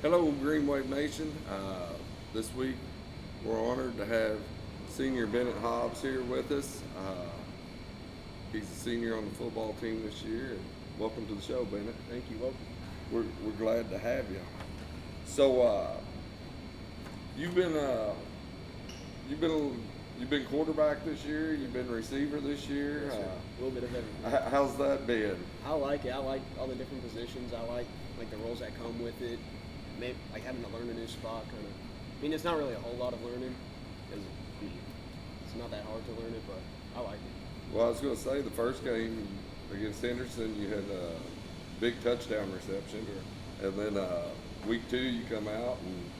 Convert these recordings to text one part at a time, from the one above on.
Hello, GreenWave Nation. This week, we're honored to have senior Bennett Hobbs here with us. He's a senior on the football team this year. And welcome to the show, Bennett. Thank you. Welcome. We're glad to have you. So, you've been you've been you've been quarterback this year. You've been receiver this year. Yes, sir. A little bit of everything. How's that been? I like it. I like all the different positions. I like the roles that come with it. Maybe like having to learn a new spot. Kind of. I mean, it's not really a whole lot of learning because it's not that hard to learn it, but I like it. Well, I was going to say the first game against Henderson, you had a big touchdown reception, and then week 2 you come out and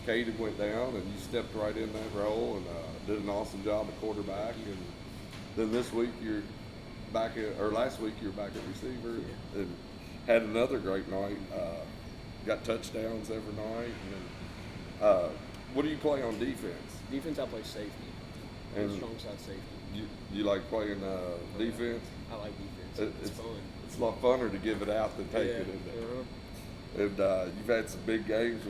Caden went down, and you stepped right in that role and did an awesome job at quarterback. And then this week you're back at, or last week you were back at receiver and had another great night. Got touchdowns every night. And what do you play on defense? Defense, I play safety. I'm a strong side safety. You like playing defense? I like defense. It's fun. It's a lot funner to give it out than take it. And you've had some big games,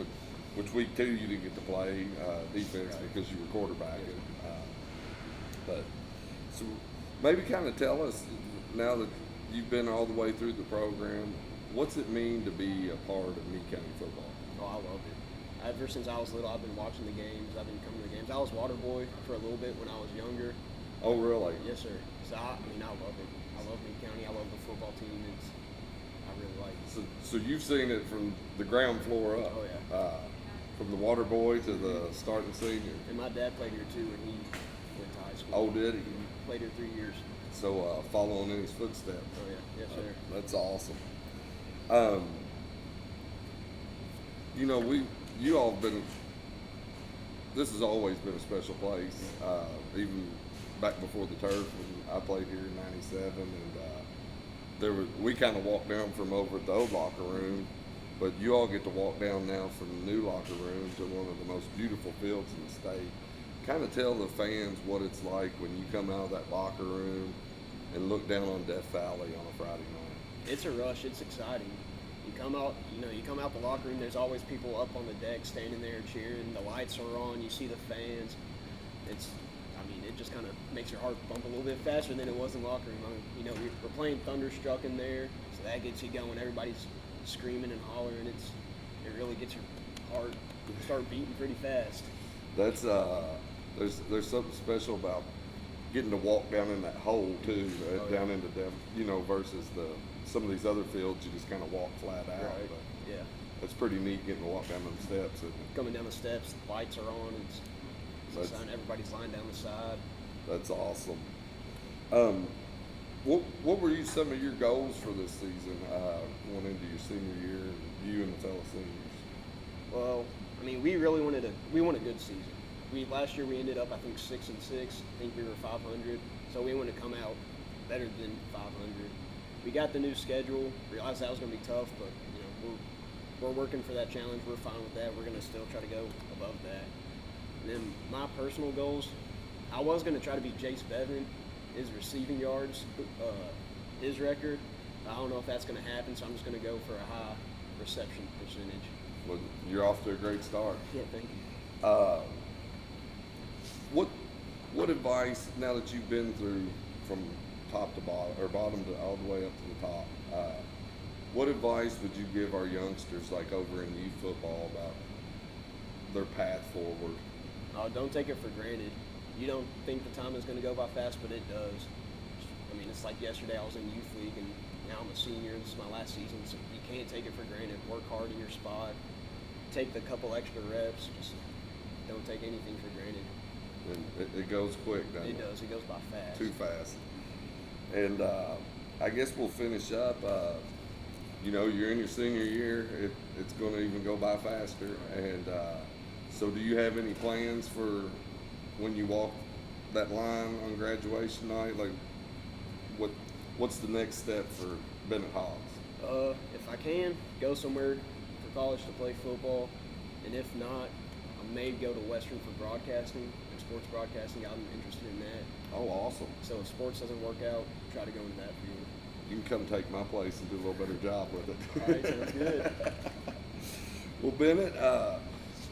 which week 2 you didn't get to play defense because you were quarterbacking. But so maybe kind of tell us, now that you've been all the way through the program, what's it mean to be a part of Meade County football? Oh, I love it. Ever since I was little, I've been watching the games. I've been coming to the games. I was water boy for a little bit when I was younger. Oh, really? Yes, sir. So I love it. I love Meade County. I love the football team. I really like it. So you've seen it from the ground floor up. Oh yeah. From the water boy to the starting senior. And my dad played here too, and he went to high school. Oh, did he? He played here 3 years. So following in his footsteps. Oh yeah. Yes, sir. That's awesome. You all have been. This has always been a special place. Even back before the turf, when I played here in '97, and we kind of walked down from over at the old locker room, but you all get to walk down now from the new locker room to one of the most beautiful fields in the state. Kind of tell the fans what it's like when you come out of that locker room and look down on Death Valley on a Friday night. It's a rush. It's exciting. You come out, you come out the locker room. There's always people up on the deck standing there cheering. The lights are on. You see the fans. It just kind of makes your heart bump a little bit faster than it was in the locker room. We're playing Thunderstruck in there, so that gets you going. Everybody's screaming and hollering. It really gets your heart start beating pretty fast. That's there's something special about getting to walk down in that hole too, down into them, versus some of these other fields you just kind of walk flat out. Right. But Yeah. that's pretty neat getting to walk down them steps. Coming down the steps, the lights are on. Everybody's lying down the side. That's awesome. What were some of your goals for this season going into your senior year, you and the fellow seniors? Well, we want a good season. Last year we ended up, I think, 6-6. I think we were 500. So we want to come out better than 500. We got the new schedule. Realized that was going to be tough, but we're working for that challenge. We're fine with that. We're going to still try to go above that. And then my personal goals, I was going to try to beat Jace Bevan, his receiving yards, his record. I don't know if that's going to happen, so I'm just going to go for a high reception percentage. Well, you're off to a great start. Yeah, thank you. What advice, now that you've been through from top to bottom, or bottom to all the way up to the top, what advice would you give our youngsters, like over in youth football, about their path forward? Don't take it for granted. You don't think the time is going to go by fast, but it does. It's like yesterday I was in youth league, and now I'm a senior. This is my last season, so you can't take it for granted. Work hard in your spot. Take the couple extra reps. Just don't take anything for granted. And it goes quick, doesn't it? It does. It goes by fast. Too fast. And I guess we'll finish up. You're in your senior year. It's going to even go by faster. And so do you have any plans for when you walk that line on graduation night? Like, what's the next step for Bennett Hobbs? If I can, go somewhere for college to play football. And if not, I may go to Western for broadcasting and sports broadcasting. I'm interested in that. Oh, awesome. So if sports doesn't work out, try to go into that field. You can come take my place and do a little better job with it. All right, sounds good. Well, Bennett,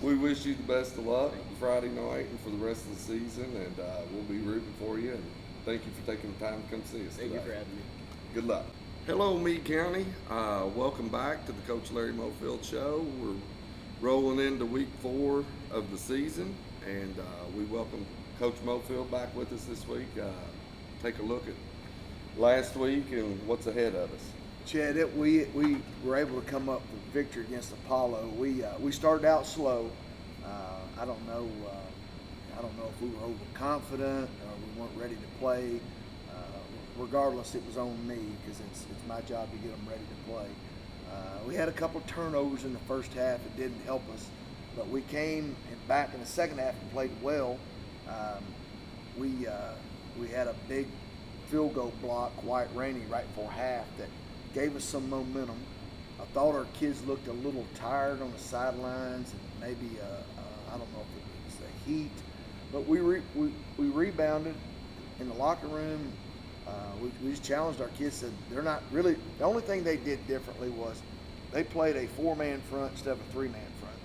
we wish you the best of luck Friday night and for the rest of the season, and we'll be rooting for you. And thank you for taking the time to come see us. Thank you today. for having me. Good luck. Hello, Meade County. Welcome back to the Coach Larry Mofield Show. We're rolling into week 4 of the season, and we welcome Coach Mofield back with us this week. Take a look at last week and what's ahead of us. Chad, we were able to come up with victory against Apollo. We started out slow. I don't know if we were overconfident or we weren't ready to play. Regardless, it was on me because it's my job to get them ready to play. We had a couple turnovers in the first half. It didn't help us, but we came back in the second half and played well. We had a big field goal block, White Rainey, right before half that gave us some momentum. I thought our kids looked a little tired on the sidelines, and maybe I don't know if it was the heat, but we rebounded in the locker room. We just challenged our kids. Said they're not really. The only thing they did differently was they played a 4-man front instead of a 3-man front.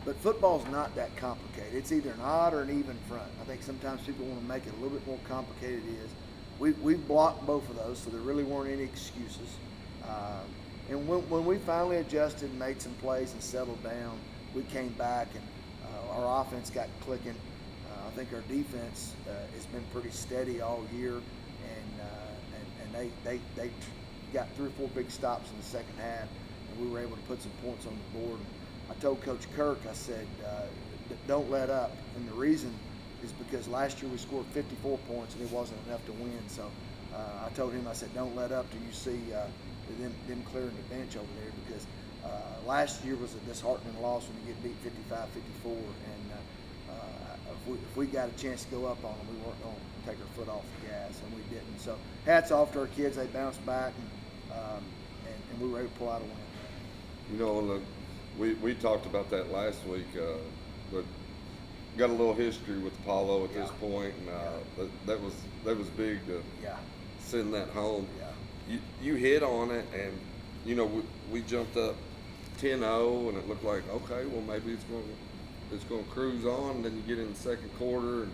But football's not that complicated. It's either an odd or an even front. I think sometimes people want to make it a little bit more complicated. It is. We blocked both of those, so there really weren't any excuses. And when we finally adjusted and made some plays and settled down, we came back and our offense got clicking. I think our defense has been pretty steady all year, and they got 3 or 4 big stops in the second half, and we were able to put some points on the board. I told Coach Kirk, I said, don't let up, and the reason is because last year we scored 54 points and it wasn't enough to win. So I told him, I said, don't let up till you see them clearing the bench over there, because last year was a disheartening loss when you get beat 55-54, and if we got a chance to go up on them, we weren't going to take our foot off the gas, and we didn't. So hats off to our kids. They bounced back, and we were able to pull out a win. You know, we talked about that last week. But got a little history with Apollo at this point, and that was big to send that home. Yeah. You hit on it, and you know we jumped up 10-0, and it looked like, okay, well maybe it's going to cruise on. And then you get in the second quarter, and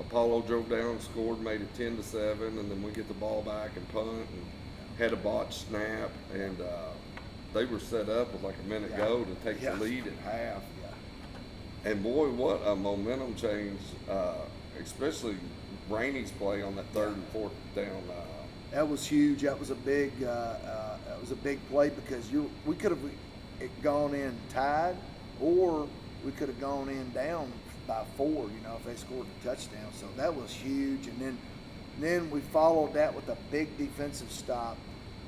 Apollo drove down, scored, made it 10-7, and then we get the ball back and punt, and had a botched snap, and they were set up with like a minute go to take the lead at half. And boy, what a momentum change, especially Rainey's play on that 3rd and 4th down. That was huge. That was a big play, because we could have gone in tied, or we could have gone in down by 4, if they scored a touchdown. So that was huge. And then we followed that with a big defensive stop.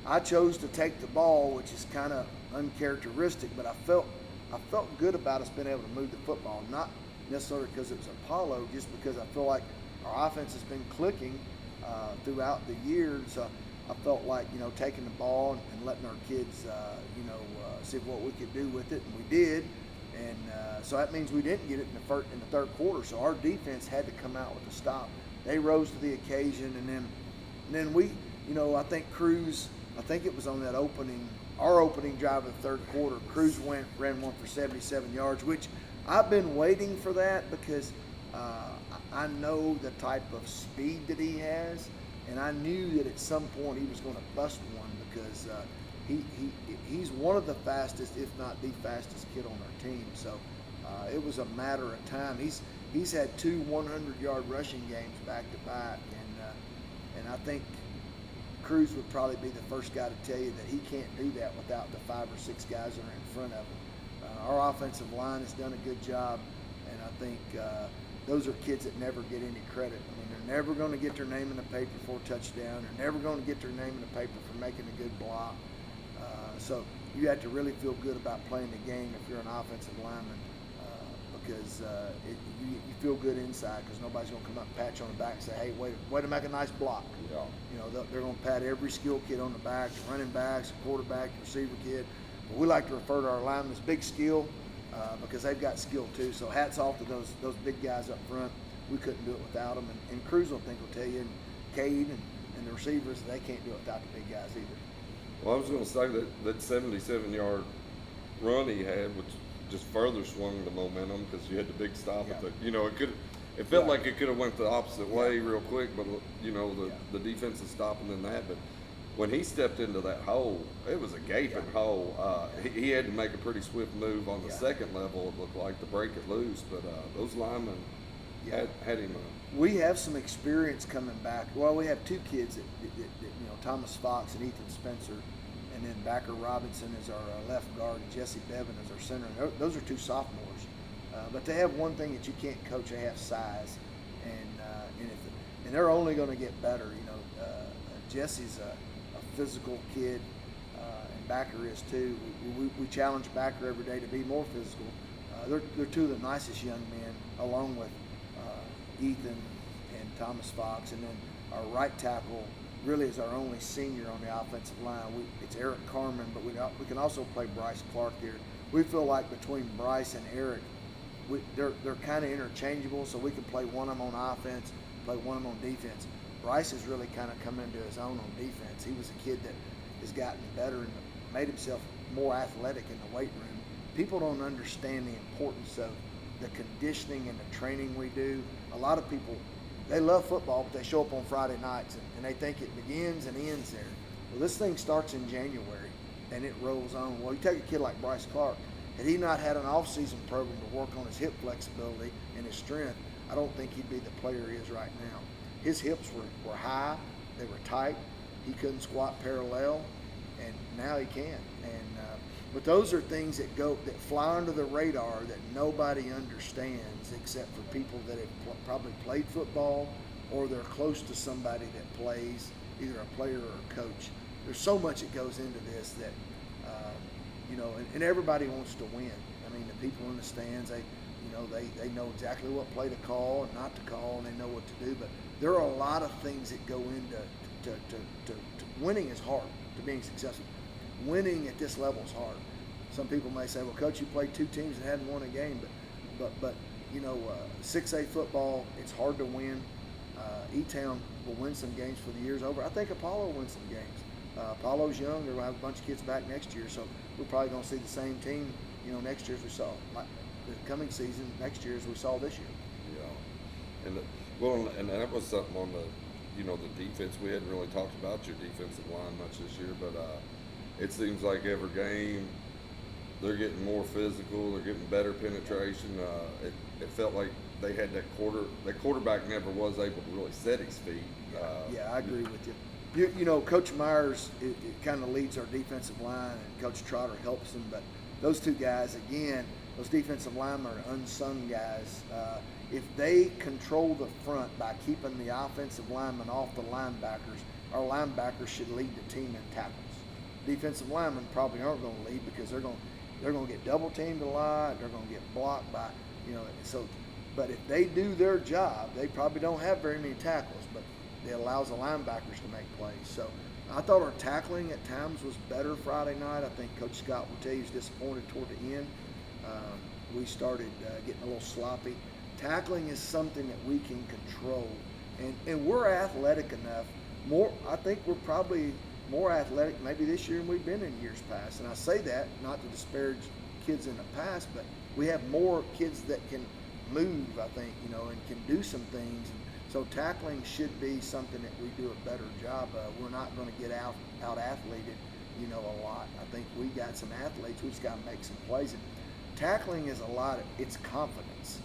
I chose to take the ball, which is kind of uncharacteristic, but I felt good about us being able to move the football, not necessarily because it was Apollo, just because I feel like our offense has been clicking throughout the year. So I felt like, taking the ball and letting our kids, see what we could do with it, and we did. And so that means we didn't get it in the 3rd quarter. So our defense had to come out with a stop. They rose to the occasion, and then we, I think Cruz, I think it was on that our opening drive of the 3rd quarter, Cruz ran one for 77 yards, which I've been waiting for that, because I know the type of speed that he has, and I knew that at some point he was going to bust one, because he's one of the fastest, if not the fastest kid on our team. So it was a matter of time. He's had 2 100-yard rushing games back to back, and I think Cruz would probably be the first guy to tell you that he can't do that without the 5 or 6 guys that are in front of him. Our offensive line has done a good job, and I think those are kids that never get any credit. I mean, they're never going to get their name in the paper for a touchdown. They're never going to get their name in the paper for making a good block. So you have to really feel good about playing the game if you're an offensive lineman, because you feel good inside, because nobody's going to come up and pat you on the back and say, hey, way to make a nice block. They're going to pat every skill kid on the back, the running backs, the quarterback, the receiver kid. But we like to refer to our linemen as big skill, because they've got skill too. So hats off to those big guys up front. We couldn't do it without them. And Cruz, I think, will tell you, and Cade and the receivers, they can't do it without the big guys either. Well, I was going to say that 77-yard run he had, which just further swung the momentum because you had the big stop at the, you know, it felt like it could have went the opposite way real quick, but you know, the defense is stopping in that. But when he stepped into that hole, it was a gaping hole. He had to make a pretty swift move on the second level, it looked like, to break it loose. But those linemen had him. We have some experience coming back. Well, we have two kids that you know, Thomas Fox and Ethan Spencer, and then Backer Robinson is our left guard, and Jesse Bevan is our center. And those are two sophomores. But they have one thing that you can't coach. They have size, and they're only going to get better. You know, Jesse's a physical kid, and Backer is too. We challenge Backer every day to be more physical. They're two of the nicest young men, along with Ethan and Thomas Fox, and then our right tackle really is our only senior on the offensive line. It's Eric Carmen, but we can also play Bryce Clark here. We feel like between Bryce and Eric, they're kind of interchangeable, so we can play one of them on offense, play one of them on defense. Bryce has really kind of come into his own on defense. He was a kid that has gotten better and made himself more athletic in the weight room. People don't understand the importance of the conditioning and the training we do. A lot of people, they love football, but they show up on Friday nights and they think it begins and ends there. Well, this thing starts in January and it rolls on. Well, you take a kid like Bryce Clark, had he not had an off-season program to work on his hip flexibility and his strength, I don't think he'd be the player he is right now. His hips were high, they were tight, he couldn't squat parallel, and now he can. But those are things that fly under the radar that nobody understands except for people that have probably played football or they're close to somebody that plays, either a player or a coach. There's so much that goes into this that, you know, and everybody wants to win. I mean, the people in the stands, they know exactly what play to call and not to call, and they know what to do. But there are a lot of things that go into to winning is hard, to being successful. Winning at this level is hard. Some people may say, well, Coach, you played two teams and hadn't won a game, but you know, 6A football, it's hard to win. E-Town will win some games for the years over. I think Apollo will win some games. Apollo's young. They're going to have a bunch of kids back next year, so we're probably going to see the same team, you know, next year as we saw. Like the coming season, next year as we saw this year. Yeah, and that was something on the, you know, the defense. We hadn't really talked about your defensive line much this year, but it seems like every game they're getting more physical. They're getting better penetration. It felt like they had that quarterback never was able to really set his feet. Yeah, I agree with you. You know, Coach Myers it kind of leads our defensive line, and Coach Trotter helps them. But those two guys, again, those defensive linemen are unsung guys. If they control the front by keeping the offensive linemen off the linebackers, our linebackers should lead the team in tackles. Defensive linemen probably aren't going to lead because they're going to get double teamed a lot. They're going to get blocked by, you know. So, but if they do their job, they probably don't have very many tackles, but it allows the linebackers to make plays. So I thought our tackling at times was better Friday night. I think Coach Scott will tell you he's disappointed toward the end. We started getting a little sloppy. Tackling is something that we can control, and we're athletic enough. I think we're probably more athletic maybe this year than we've been in years past. And I say that not to disparage kids in the past, but we have more kids that can move, I think, you know, and can do some things. So tackling should be something that we do a better job of. We're not going to get out athleted, you know, a lot. I think we got some athletes. We just got to make some plays. And tackling is it's confidence.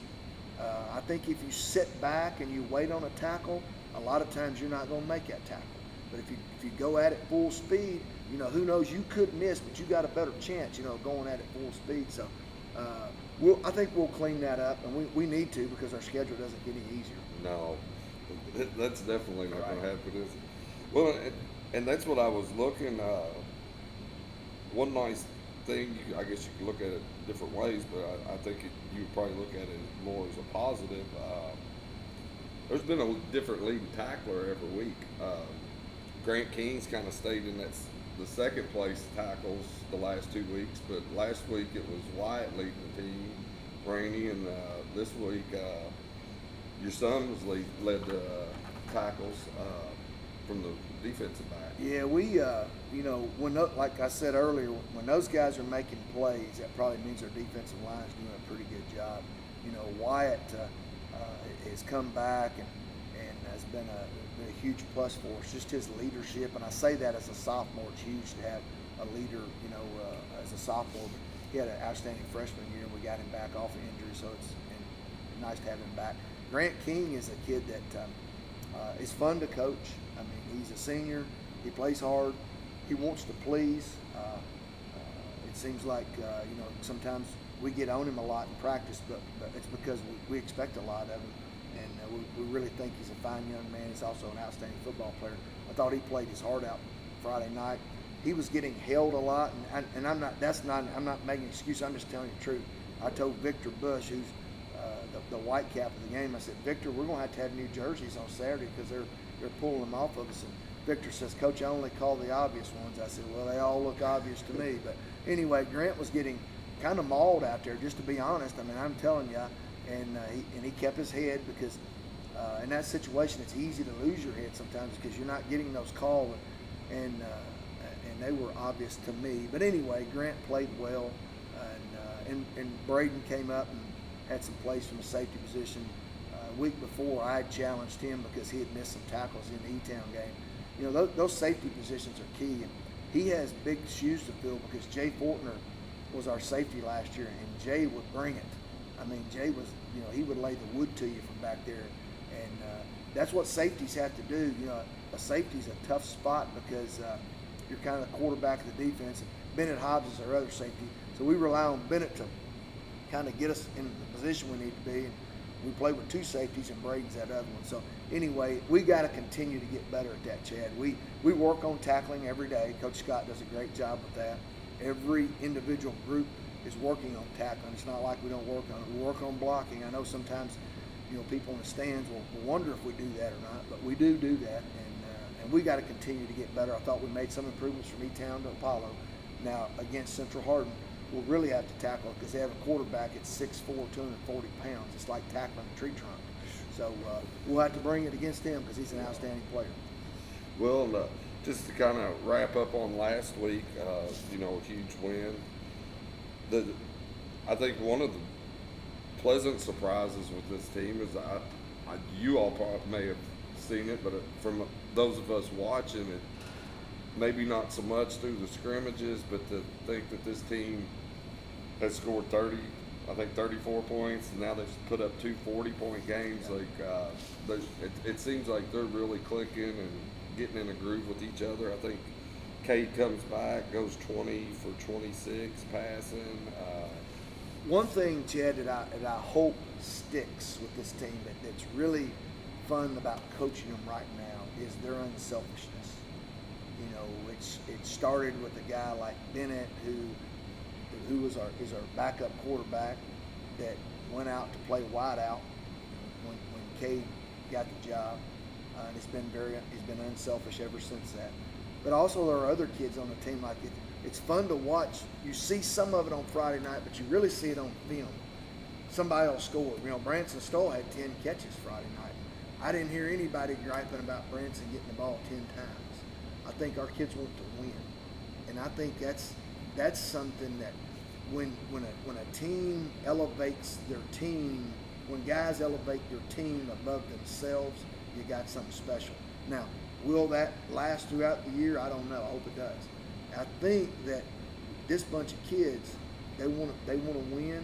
I think if you sit back and you wait on a tackle, a lot of times you're not going to make that tackle. But if you go at it full speed, you know, who knows, you could miss, but you got a better chance, you know, going at it full speed. So I think we'll clean that up, and we need to because our schedule doesn't get any easier. No, that's definitely not going to happen, is it? Well, and that's what I was looking. One nice thing, I guess you could look at it different ways, but I think you would probably look at it more as a positive. There's been a different leading tackler every week. Grant King's kind of stayed in the second place tackles the last 2 weeks, but last week it was Wyatt leading the team, Rainey, and this week your son was led the tackles from the defensive back. Yeah, we, you know, like I said earlier, when those guys are making plays, that probably means our defensive line is doing a pretty good job. You know, Wyatt has come back and has been a huge plus for us. Just his leadership, and I say that as a sophomore, it's huge to have a leader, you know, as a sophomore. But he had an outstanding freshman year, and we got him back off of injury, so it's nice to have him back. Grant King is a kid that is fun to coach. I mean, he's a senior. He plays hard. He wants to please. It seems like, you know, sometimes we get on him a lot in practice, but it's because we expect a lot of him. And we really think he's a fine young man. He's also an outstanding football player. I thought he played his heart out Friday night. He was getting held a lot, and I'm not making an excuse. I'm just telling you the truth. I told Victor Bush, who's the white cap of the game, I said, Victor, we're going to have new jerseys on Saturday because they're pulling them off of us. And Victor says, Coach, I only call the obvious ones. I said, well, they all look obvious to me. But anyway, Grant was getting kind of mauled out there, just to be honest. I mean, I'm telling you, and he kept his head because in that situation, it's easy to lose your head sometimes because you're not getting those calls, and they were obvious to me. But anyway, Grant played well, and Braden came up and had some plays from the safety position. A week before, I had challenged him because he had missed some tackles in the E-Town game. You know, those safety positions are key, and he has big shoes to fill because Jay Fortner was our safety last year, and Jay would bring it. I mean, Jay was, you know, he would lay the wood to you from back there, and that's what safeties have to do. You know, a safety's a tough spot because you're kind of the quarterback of the defense. And Bennett Hobbs is our other safety, so we rely on Bennett to kind of get us in the position we need to be. And we play with two safeties, and Braden's that other one. So anyway, we got to continue to get better at that, Chad. We work on tackling every day. Coach Scott does a great job with that. Every individual group is working on tackling. It's not like we don't work on it. We work on blocking. I know sometimes, you know, people in the stands will wonder if we do that or not, but we do that, and we got to continue to get better. I thought we made some improvements from E-Town to Apollo. Now against Central Hardin, we'll really have to tackle it because they have a quarterback at 6'4", 240 pounds. It's like tackling a tree trunk. So we'll have to bring it against him because he's an outstanding player. Well, just to kind of wrap up on last week, you know, a huge win. I think one of the pleasant surprises with this team is you all probably may have seen it, but from those of us watching it, maybe not so much through the scrimmages, but to think that this team has scored 34 points, and now they've put up two 40-point games. Like it seems like they're really clicking and getting in a groove with each other. I think Cade comes back, goes 20 for 26 passing. One thing, Chad, that I hope sticks with this team that's really fun about coaching them right now is their unselfishness. You know, it started with a guy like Bennett who is our backup quarterback that went out to play wideout when Cade got the job, and he's been unselfish ever since that. But also there are other kids on the team like it. It's fun to watch. You see some of it on Friday night, but you really see it on film. Somebody will score. You know, Branson Stoll had 10 catches Friday night. I didn't hear anybody griping about Branson getting the ball 10 times. I think our kids want to win, and I think that's something that when a team elevates their team, when guys elevate their team above themselves, you got something special. Now, will that last throughout the year? I don't know. I hope it does. I think that this bunch of kids, they want to win,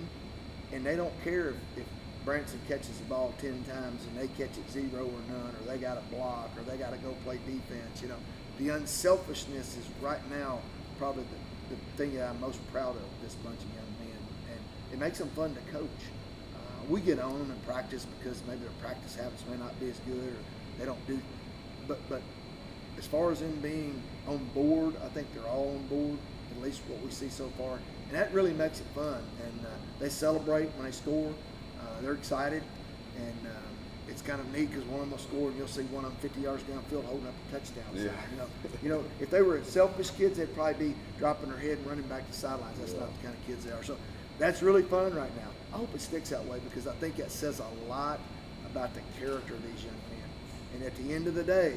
and they don't care if Branson catches the ball 10 times and they catch it 0 or none, or they got a block, or they got to go play defense. You know, the unselfishness is right now probably the thing that I'm most proud of, this bunch of young men, and it makes them fun to coach. We get on them in practice because maybe their practice habits may not be as good, or they don't do, but as far as them being on board, I think they're all on board, at least what we see so far, and that really makes it fun. And they celebrate when they score. They're excited, and it's kind of neat because one of them will score, and you'll see one of them 50 yards downfield holding up a touchdown sign. You know, if they were selfish kids, they'd probably be dropping their head and running back to the sidelines. That's not the kind of kids they are. So that's really fun right now. I hope it sticks that way because I think that says a lot about the character of these young men. And at the end of the day,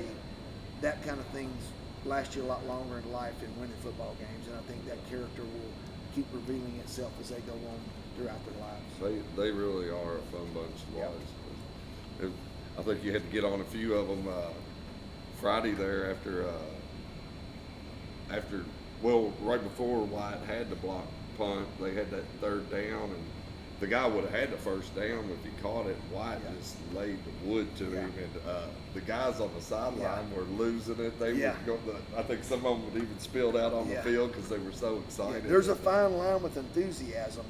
that kind of things last you a lot longer in life than winning football games, and I think that character will keep revealing itself as they go on throughout their lives. They really are a fun bunch to Yep. watch. I think you had to get on a few of them Friday there after right before White had the block punt. They had that third down, and the guy would have had the first down if he caught it. White just laid the wood to him, and the guys on the sideline were losing it. They were I think some of them would even spilled out on the field because they were so excited. There's a fine line with enthusiasm,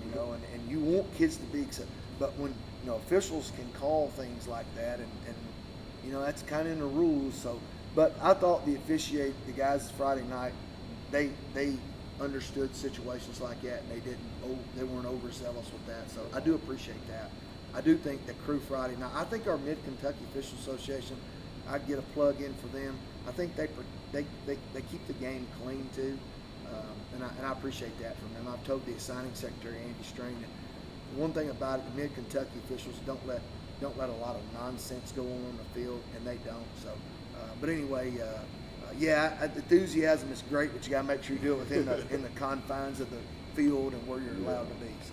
and you want kids to be excited, but when officials can call things like that, and that's kind of in the rules. So, but I thought the guys Friday night, they understood situations like that, and they weren't overzealous with that. So I do appreciate that. I do think that Crew Friday night, I think our Mid-Kentucky Official Association, I'd get a plug in for them. I think they keep the game clean too, and I appreciate that from them. I've told the assigning secretary Andy Strain that one thing about it, the Mid-Kentucky officials don't let a lot of nonsense go on the field, and they don't. So, but anyway. Enthusiasm is great, but you got to make sure you do it within in the confines of the field and where you're allowed to be. So,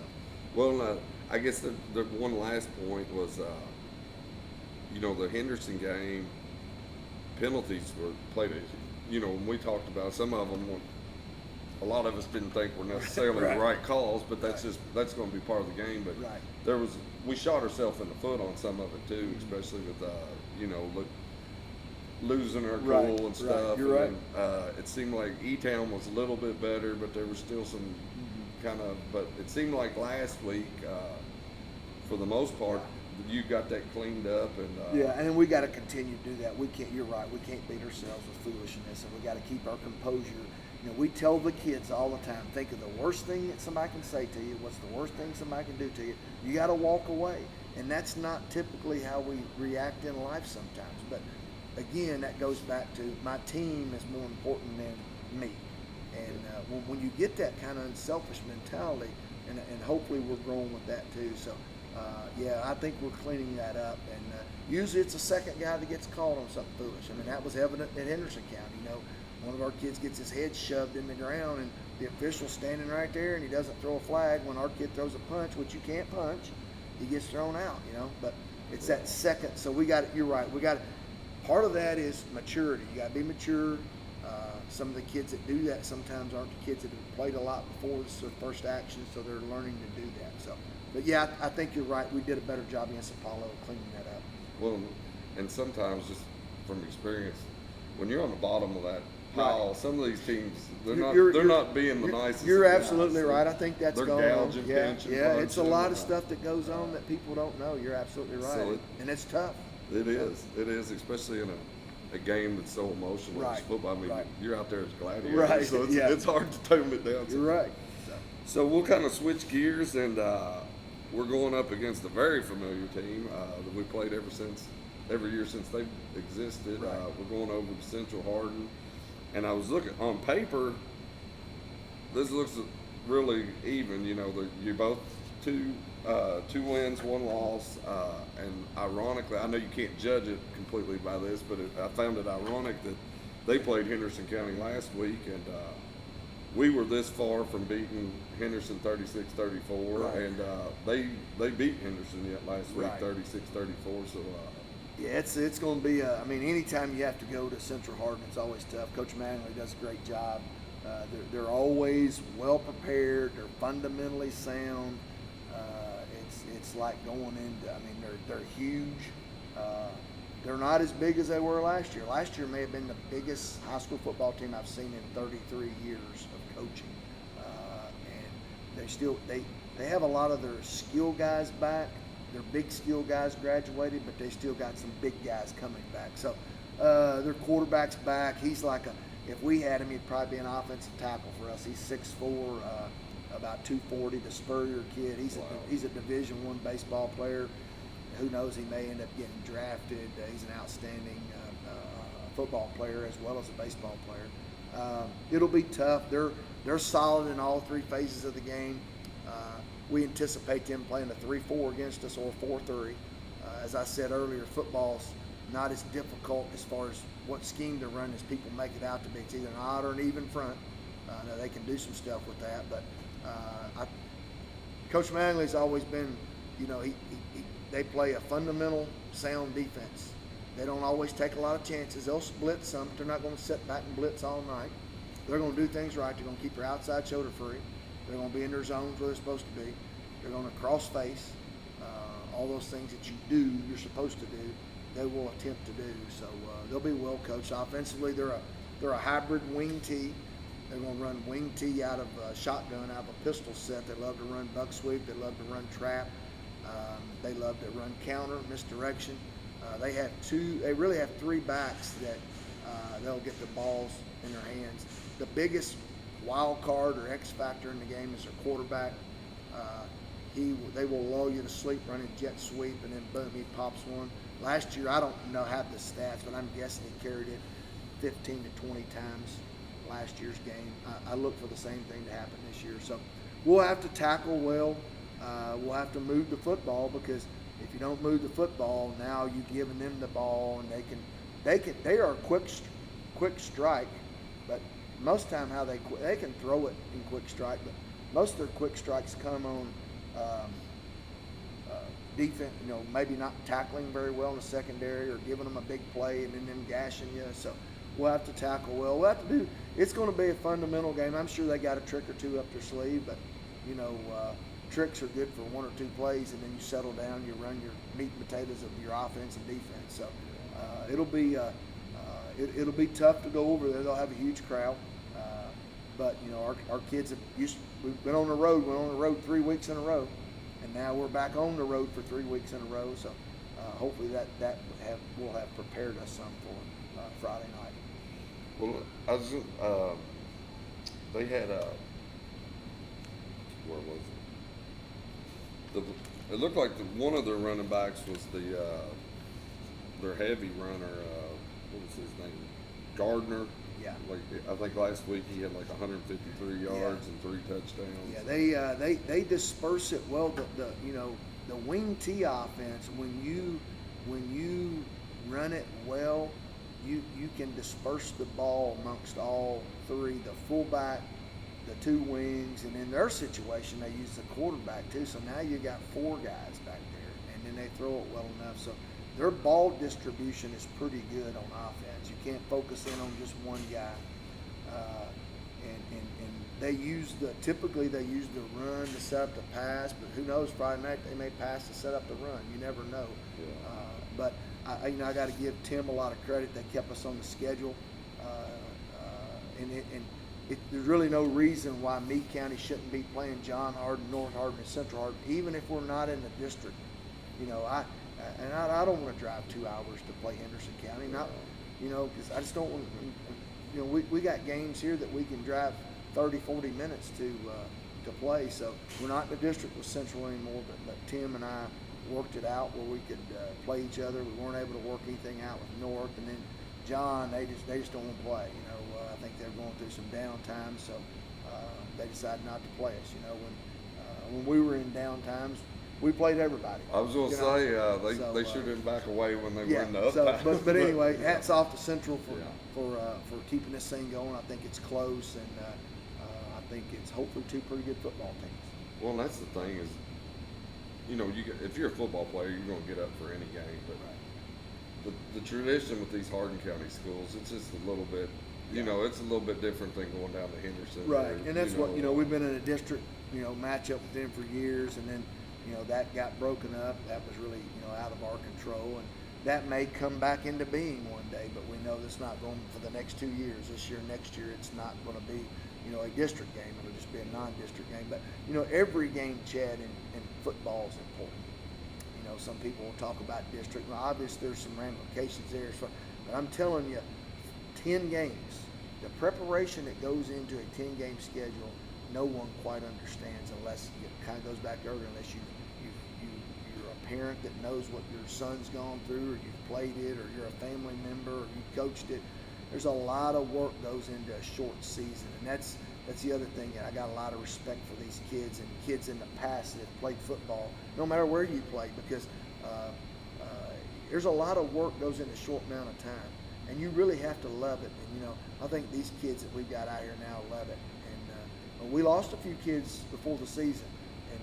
well, I guess the one last point was, the Henderson game penalties were played. When we talked about some of them, a lot of us didn't think were necessarily the right calls, but that's going to be part of the game. But we shot ourselves in the foot on some of it too, especially with losing our goal and stuff. You're right. It seemed like E-Town was a little bit better, but there was still some but it seemed like last week, for the most part, you got that cleaned up. And we got to continue to do that. You're right. We can't beat ourselves with foolishness, and we got to keep our composure. We tell the kids all the time, think of the worst thing that somebody can say to you. What's the worst thing somebody can do to you? You got to walk away. And that's not typically how we react in life sometimes. But again, that goes back to my team is more important than me. And when you get that kind of unselfish mentality, and hopefully we're growing with that too. So, I think we're cleaning that up. And usually it's a second guy that gets called on something foolish. I mean, that was evident in Henderson County. One of our kids gets his head shoved in the ground, and the official's standing right there, and he doesn't throw a flag. When our kid throws a punch, which you can't punch, he gets thrown out. But it's that second. So you're right. Part of that is maturity. You got to be mature. Some of the kids that do that sometimes aren't the kids that have played a lot before. This is their first action, so they're learning to do that. So, but I think you're right. We did a better job against Apollo cleaning that up. Well, and sometimes just from experience, when you're on the bottom of that pile, some of these teams they're not being the nicest. You're absolutely right. I think that's they're going on. Gouging, It's a lot of stuff that goes on that people don't know. You're absolutely right, and it's tough. It is, especially in a game that's so emotional as football. I mean, you're out there as gladiators, so it's hard to tone it down. You're right. So we'll kind of switch gears, and we're going up against a very familiar team that we played every year since they've existed. We're going over to Central Hardin, and I was looking on paper. This looks really even. You're both two wins, one loss, and ironically, I know you can't judge it completely by this, but I found it ironic that they played Henderson County last week, and we were this far from beating Henderson 36-34, and they beat Henderson last week 36-34. So it's going to be. Anytime you have to go to Central Hardin, it's always tough. Coach Manley does a great job. They're always well prepared. They're fundamentally sound. It's like going into. They're huge. They're not as big as they were last year. Last year may have been the biggest high school football team I've seen in 33 years of coaching. And they have a lot of their skill guys back. Their big skill guys graduated, but they still got some big guys coming back. So their quarterback's back. He's if we had him, he'd probably be an offensive tackle for us. He's 6'4", about 240. The Spurrier kid. He's a Division I baseball player. Who knows? He may end up getting drafted. He's an outstanding football player as well as a baseball player. It'll be tough. They're solid in all three phases of the game. We anticipate them playing a 3-4 against us or 4-3. As I said earlier, football's not as difficult as far as what scheme to run as people make it out to be. It's either an odd or an even front. Now they can do some stuff with that, but Coach Manley's always been, they play a fundamental sound defense. They don't always take a lot of chances. They'll blitz some, but they're not going to sit back and blitz all night. They're going to do things right. They're going to keep their outside shoulder free. They're going to be in their zones where they're supposed to be. They're going to cross face. All those things that you're supposed to do, they will attempt to do. So they'll be well coached. Offensively, they're a hybrid wing tee. They're going to run wing tee out of shotgun, out of a pistol set. They love to run buck sweep. They love to run trap. They love to run counter, misdirection. They really have three backs that they'll get the balls in their hands. The biggest wild card or X factor in the game is their quarterback. They will lull you to sleep running jet sweep, and then boom, he pops one. Last year, I don't have the stats, but I'm guessing he carried it 15 to 20 times last year's game. I look for the same thing to happen this year. So we'll have to tackle well. We'll have to move the football, because if you don't move the football, now you're giving them the ball, and they are quick strike, but most of the time they can throw it in quick strike, but most of their quick strikes come on defense, maybe not tackling very well in the secondary or giving them a big play and then them gashing you. So we'll have to tackle well. We'll have to it's going to be a fundamental game. I'm sure they got a trick or two up their sleeve, but tricks are good for one or two plays, and then you settle down, you run your meat and potatoes of your offense and defense. So it'll be tough to go over there. They'll have a huge crowd, but our kids we've been on the road. We're on the road 3 weeks in a row, and now we're back on the road for 3 weeks in a row. So hopefully that will have prepared us some for Friday night. Well, I was they had where was it? It looked like one of their running backs was their heavy runner. What was his name? Gardner. Yeah. Like I think last week he had like 153 yards and 3 touchdowns. Yeah, they disperse it well. The wing T offense, when you run it well, you can disperse the ball amongst all three, the fullback, the 2 wings, and in their situation they use the quarterback too. So now you got 4 guys back there, and then they throw it well enough. So their ball distribution is pretty good on offense. You can't focus in on just one guy. And typically they use the run to set up the pass, but who knows, Friday night they may pass to set up the run. You never know. Yeah. But I got to give Tim a lot of credit. They kept us on the schedule, there's really no reason why Meade County shouldn't be playing John Hardin, North Hardin, and Central Hardin, even if we're not in the district. I don't want to drive 2 hours to play Henderson County, because I just don't want to. We got games here that we can drive 30, 40 minutes to play. So we're not in the district with Central anymore, but Tim and I worked it out where we could play each other. We weren't able to work anything out with North, and then John, they just don't want to play. I think they're going through some downtime, so they decided not to play us. When we were in downtimes, we played everybody. I was going to say they should have back away when they were in the up. But anyway, hats off to Central for keeping this thing going. I think it's close, and I think it's hopefully 2 pretty good football teams. Well, and that's the thing is, if you're a football player, you're going to get up for any game. But the tradition with these Hardin County schools, it's just a little bit, it's a little bit different than going down to Henderson. Right, and that's what we've been in a district, matchup with them for years, and then that got broken up. That was really out of our control, and that may come back into being one day. But we know that's not going for the next 2 years. This year, next year, it's not going to be a district game. It'll just be a non-district game. But every game, Chad, in football is important. Some people will talk about district. Well, obviously there's some ramifications there. But I'm telling you, 10 games, the preparation that goes into a 10-game schedule, no one quite understands unless it kind of goes back earlier, unless you're a parent that knows what your son's gone through, or you've played it, or you're a family member, or you coached it. There's a lot of work goes into a short season, and that's the other thing. I got a lot of respect for these kids and kids in the past that have played football, no matter where you play, because there's a lot of work goes in a short amount of time, and you really have to love it. And I think these kids that we've got out here now love it. And we lost a few kids before the season, and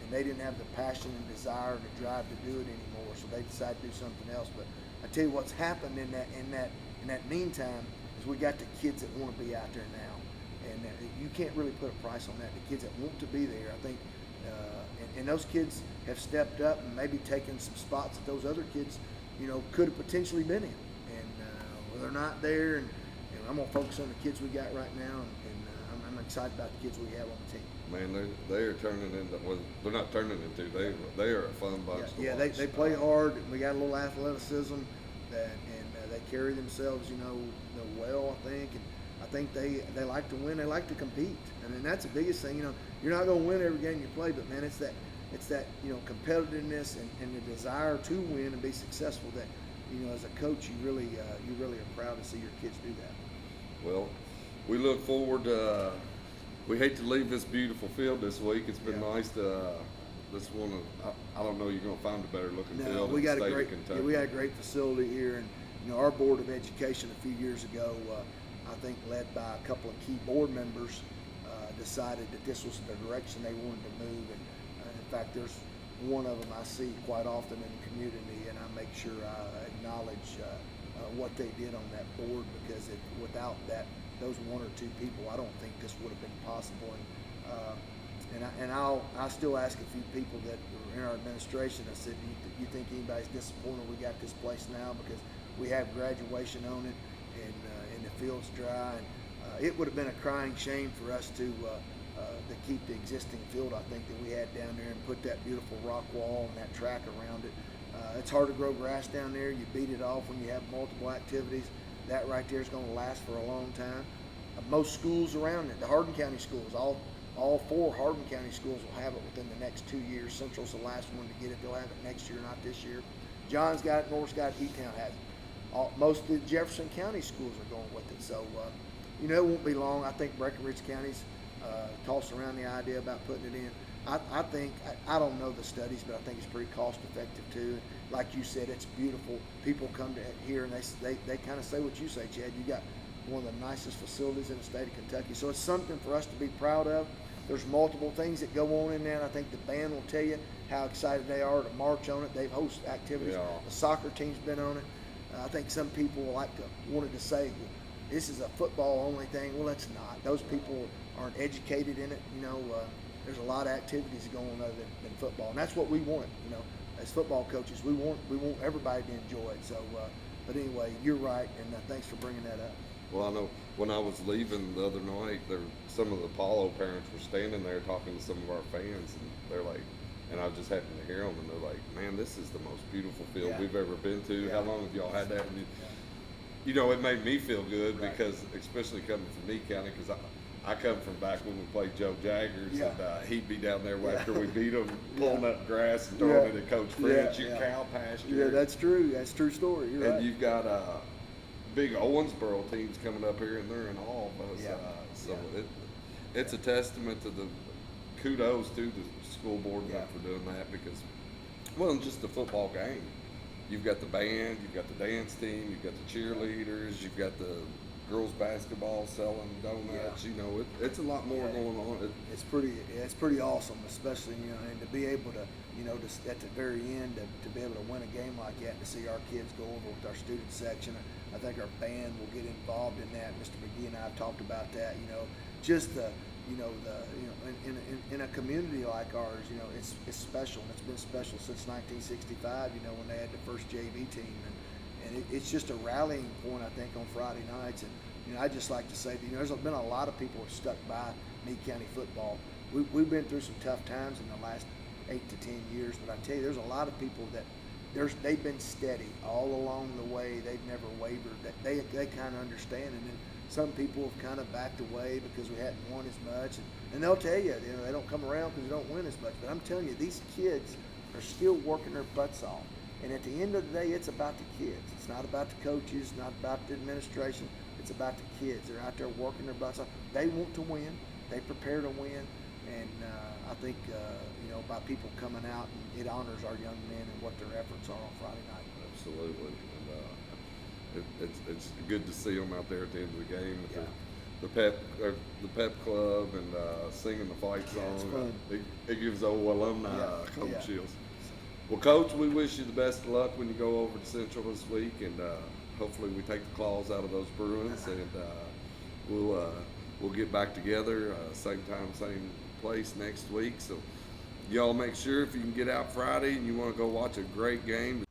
they didn't have the passion and desire and the drive to do it anymore, so they decided to do something else. But I tell you what's happened in that meantime is we got the kids that want to be out there now, and you can't really put a price on that. The kids that want to be there, I think, and those kids have stepped up and maybe taken some spots that those other kids, could have potentially been in. And well, they're not there, and I'm gonna focus on the kids we got right now, and I'm excited about the kids we have on the team. Man, they are turning into, well, they're not turning into, they are a fun bunch to Yeah, watch. they play hard. And we got a little athleticism, and they carry themselves, well, I think. And I think they like to win. They like to compete. I mean, that's the biggest thing. You're not going to win every game you play, but man, it's that competitiveness and the desire to win and be successful that, as a coach, you really are proud to see your kids do that. Well, we look forward to. We hate to leave this beautiful field this week. It's been nice to. I don't know. You're going to find a better looking field. We got in the a state great. of Kentucky. We got a great facility here, and our board of education a few years ago, I think led by a couple of key board members, decided that this was the direction they wanted to move. And in fact, there's one of them I see quite often in the community, and I make sure I acknowledge what they did on that board, because without those one or two people, I don't think this would have been possible. And I still ask a few people that were in our administration. I said, "Do you think anybody's disappointed we got this place now, because we have graduation on it, and the field's dry, and it would have been a crying shame for us to keep the existing field, I think, that we had down there, and put that beautiful rock wall and that track around it. It's hard to grow grass down there. You beat it off when you have multiple activities. That right there is going to last for a long time. Most schools around it, the Hardin County schools, all 4 Hardin County schools will have it within the next 2 years. Central's the last one to get it. They'll have it next year, not this year. John's got it, North's got it, E-Town has it. Most of the Jefferson County schools are going with it. So, it won't be long. I think Breckenridge County's tossed around the idea about putting it in. I think, I don't know the studies, but I think it's pretty cost effective too. Like you said, it's beautiful. People come to here and they kind of say what you say, Chad. You got one of the nicest facilities in the state of Kentucky. So it's something for us to be proud of. There's multiple things that go on in there, and I think the band will tell you how excited they are to march on it. They've hosted activities. Yeah. The soccer team's been on it. I think some people wanted to say, this is a football only thing. Well, it's not. Those people aren't educated in it. There's a lot of activities going on other than football, and that's what we want. As football coaches, we want everybody to enjoy it. So, but anyway, you're right, and thanks for bringing that up. Well, I know when I was leaving the other night, some of the Apollo parents were standing there talking to some of our fans, and they're like, and I just happened to hear them, and they're like, "Man, this is the most beautiful field we've ever been to. Yeah. How long have y'all had that?" And it made me feel good, because especially coming from Lee County, because I come from back when we played Joe Jaggers, and he'd be down there after we beat them, pulling up grass and throwing it at Coach French, your cow pasture. Yeah, that's true. That's a true story. You're right. And you've got big Owensboro teams coming up here, and they're in all of us. So it's a testament to the kudos to the school board for doing that, because, well, just the football game. You've got the band, you've got the dance team, you've got the cheerleaders, you've got the girls basketball selling donuts. It's a lot more going on. It's pretty awesome, especially and to be able to to at the very end to be able to win a game like that, and to see our kids go over with our student section. I think our band will get involved in that. Mr. McGee and I have talked about that. Just the in a community like ours, it's special, and it's been special since 1965. When they had the first JV team, and it's just a rallying point, I think, on Friday nights. And I just like to say, there's been a lot of people who have stuck by Meade County football. We've been through some tough times in the last 8 to 10 years, but I tell you, there's a lot of people that they've been steady all along the way. They've never wavered. They kind of understand, and then some people have kind of backed away because we hadn't won as much, and they'll tell you, they don't come around because we don't win as much. But I'm telling you, these kids are still working their butts off. And at the end of the day, it's about the kids. It's not about the coaches, not about the administration. It's about the kids. They're out there working their butts off. They want to win. They prepare to win. And I think by people coming out, and it honors our young men and what their efforts are on Friday night. Absolutely. And it's good to see them out there at the end of the game with the pep club and singing the fight song. It's fun. It gives old alumni cold chills. Well, Coach, we wish you the best of luck when you go over to Central this week, and hopefully we take the claws out of those Bruins, and we'll get back together same time, same place next week. So y'all make sure if you can get out Friday and you want to go watch a great game